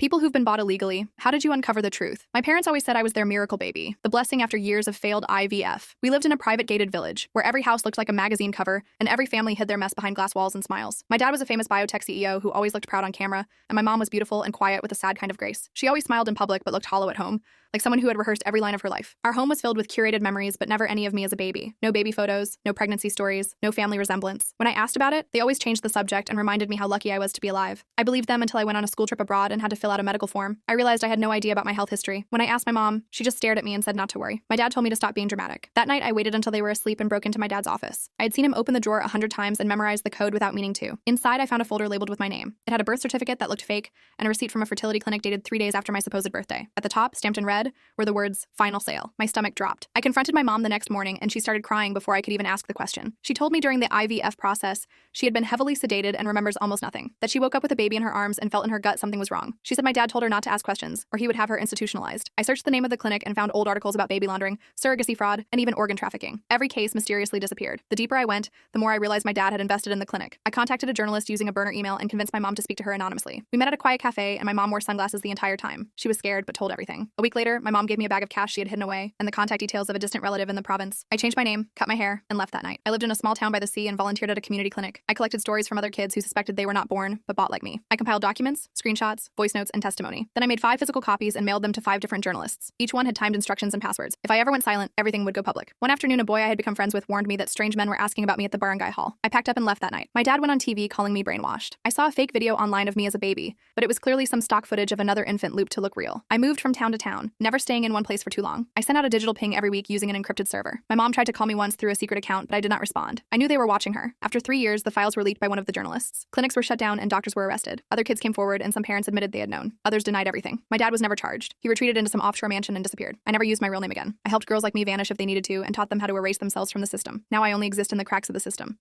People who've been bought illegally, how did you uncover the truth? My parents always said I was their miracle baby, the blessing after years of failed IVF. We lived in a private gated village, where every house looked like a magazine cover, and every family hid their mess behind glass walls and smiles. My dad was a famous biotech CEO who always looked proud on camera, and my mom was beautiful and quiet with a sad kind of grace. She always smiled in public but looked hollow at home, like someone who had rehearsed every line of her life. Our home was filled with curated memories, but never any of me as a baby. No baby photos, no pregnancy stories, no family resemblance. When I asked about it, they always changed the subject and reminded me how lucky I was to be alive. I believed them until I went on a school trip abroad and had to fill out a medical form. I realized I had no idea about my health history. When I asked my mom, she just stared at me and said not to worry. My dad told me to stop being dramatic. That night, I waited until they were asleep and broke into my dad's office. I had seen him open the drawer 100 times and memorize the code without meaning to. Inside, I found a folder labeled with my name. It had a birth certificate that looked fake and a receipt from a fertility clinic dated 3 days after my supposed birthday. At the top, stamped in red, were the words, "Final sale." My stomach dropped. I confronted my mom the next morning and she started crying before I could even ask the question. She told me during the IVF process, she had been heavily sedated and remembers almost nothing. That she woke up with a baby in her arms and felt in her gut something was wrong. She said my dad told her not to ask questions, or he would have her institutionalized. I searched the name of the clinic and found old articles about baby laundering, surrogacy fraud, and even organ trafficking. Every case mysteriously disappeared. The deeper I went, the more I realized my dad had invested in the clinic. I contacted a journalist using a burner email and convinced my mom to speak to her anonymously. We met at a quiet cafe, and my mom wore sunglasses the entire time. She was scared, but told everything. A week later, my mom gave me a bag of cash she had hidden away, and the contact details of a distant relative in the province. I changed my name, cut my hair, and left that night. I lived in a small town by the sea and volunteered at a community clinic. I collected stories from other kids who suspected they were not born, but bought like me. I compiled documents, screenshots, voice notes, and testimony. Then I made 5 physical copies and mailed them to 5 different journalists. Each one had timed instructions and passwords. If I ever went silent, everything would go public. One afternoon, a boy I had become friends with warned me that strange men were asking about me at the barangay hall. I packed up and left that night. My dad went on TV calling me brainwashed. I saw a fake video online of me as a baby, but it was clearly some stock footage of another infant looped to look real. I moved from town to town, never staying in one place for too long. I sent out a digital ping every week using an encrypted server. My mom tried to call me once through a secret account, but I did not respond. I knew they were watching her. After 3 years, the files were leaked by one of the journalists. Clinics were shut down and doctors were arrested. Other kids came forward and some parents admitted they had known. Others denied everything. My dad was never charged. He retreated into some offshore mansion and disappeared. I never used my real name again. I helped girls like me vanish if they needed to and taught them how to erase themselves from the system. Now I only exist in the cracks of the system.